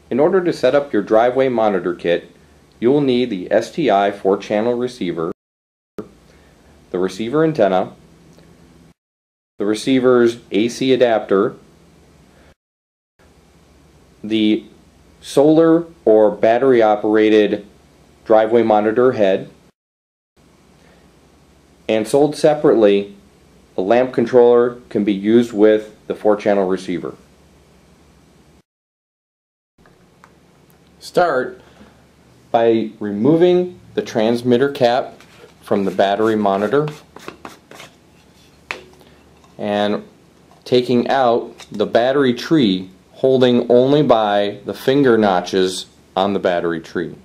In order to set up your driveway monitor kit, you will need the STI 4-channel receiver, the receiver antenna, the receiver's AC adapter, the solar or battery operated driveway monitor head, and sold separately, a lamp controller can be used with the 4-channel receiver. Start by removing the transmitter cap from the battery monitor and taking out the battery tree, holding only by the finger notches on the battery tree.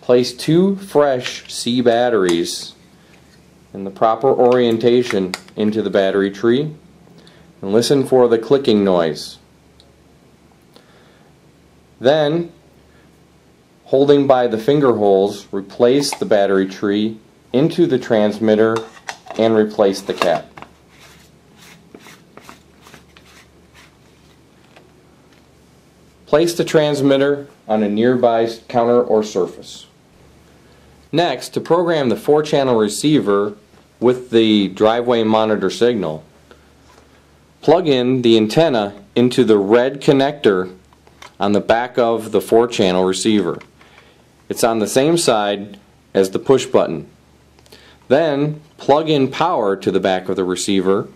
Place 2 fresh C batteries in the proper orientation into the battery tree and listen for the clicking noise. Then, holding by the finger holes, replace the battery tree into the transmitter and replace the cap. Place the transmitter on a nearby counter or surface. Next, to program the 4-channel receiver with the driveway monitor signal, plug in the antenna into the red connector on the back of the 4-channel receiver. It's on the same side as the push button. Then plug in power to the back of the receiver.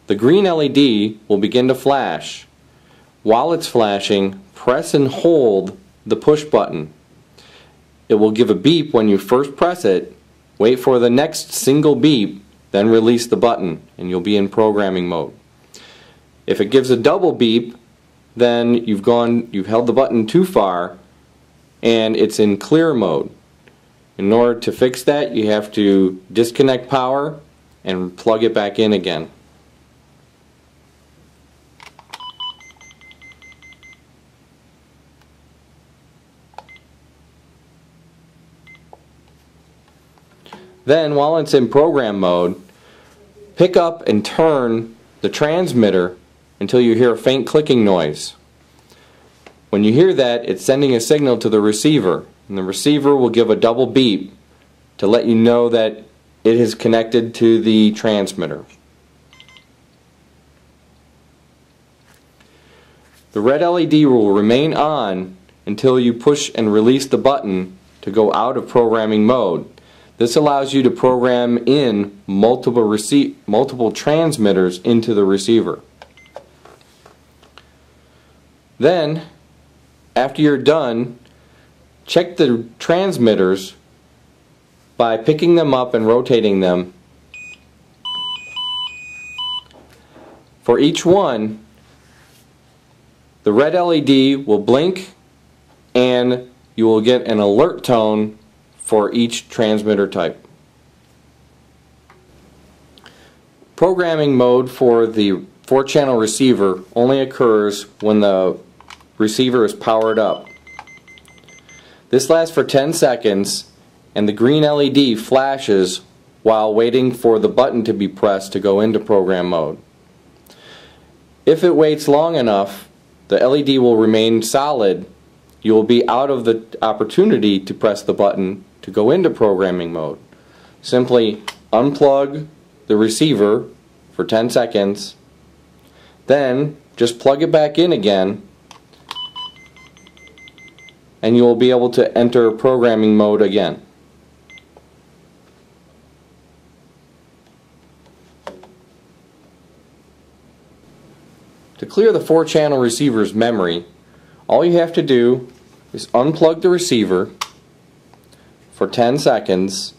The green LED will begin to flash. While it's flashing, press and hold the push button. It will give a beep when you first press it. Wait for the next single beep, then release the button and you'll be in programming mode. If it gives a double beep, then you've held the button too far and it's in clear mode. In order to fix that, you have to disconnect power and plug it back in again. Then, while it's in program mode, pick up and turn the transmitter until you hear a faint clicking noise. When you hear that, it's sending a signal to the receiver, and the receiver will give a double beep to let you know that it is connected to the transmitter. The red LED will remain on until you push and release the button to go out of programming mode. This allows you to program in multiple transmitters into the receiver. Then, after you're done, check the transmitters by picking them up and rotating them. For each one, the red LED will blink and you will get an alert tone for each transmitter type. Programming mode for the 4-channel receiver only occurs when the receiver is powered up. This lasts for 10 seconds and the green LED flashes while waiting for the button to be pressed to go into program mode. If it waits long enough, the LED will remain solid. You will be out of the opportunity to press the button to go into programming mode. Simply unplug the receiver for 10 seconds, then just plug it back in again, and you will be able to enter programming mode again. To clear the 4-channel receiver's memory, all you have to do is unplug the receiver for 10 seconds,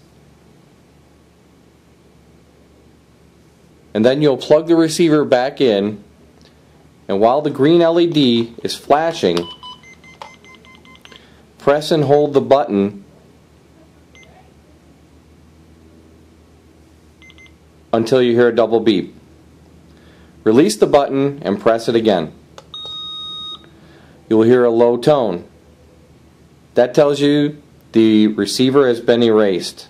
and then you'll plug the receiver back in, and while the green LED is flashing, press and hold the button until you hear a double beep. Release the button and press it again. You will hear a low tone. That tells you the receiver has been erased.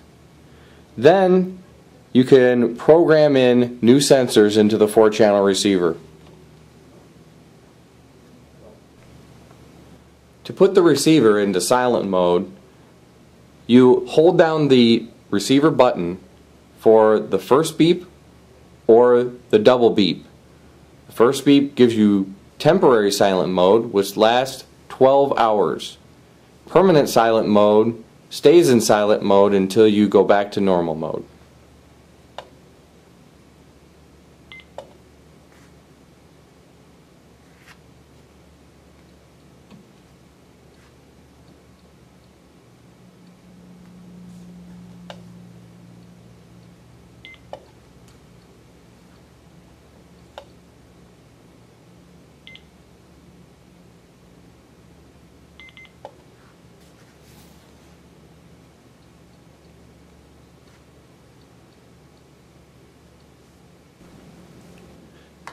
Then you can program in new sensors into the 4-channel receiver. To put the receiver into silent mode, you hold down the receiver button for the first beep or the double beep. The first beep gives you temporary silent mode, which lasts 12 hours. Permanent silent mode stays in silent mode until you go back to normal mode.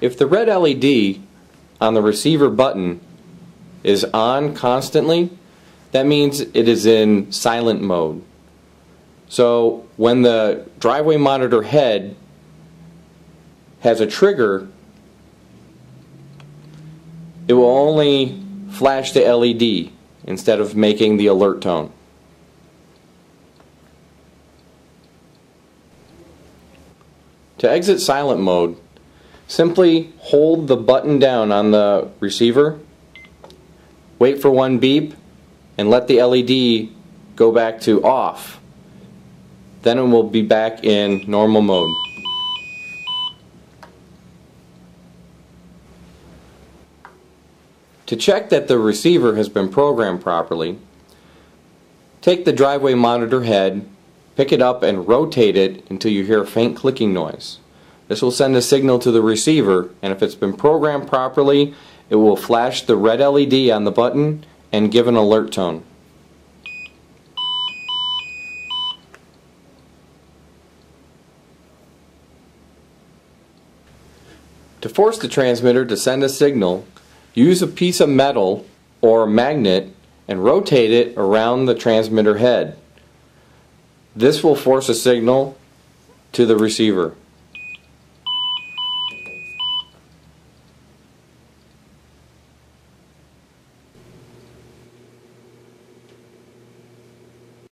If the red LED on the receiver button is on constantly, that means it is in silent mode. So when the driveway monitor head has a trigger, it will only flash the LED instead of making the alert tone. To exit silent mode, simply hold the button down on the receiver, wait for one beep, and let the LED go back to off. Then it will be back in normal mode. To check that the receiver has been programmed properly, take the driveway monitor head, pick it up and rotate it until you hear a faint clicking noise. This will send a signal to the receiver, and if it's been programmed properly, it will flash the red LED on the button and give an alert tone. To force the transmitter to send a signal, use a piece of metal or a magnet and rotate it around the transmitter head. This will force a signal to the receiver.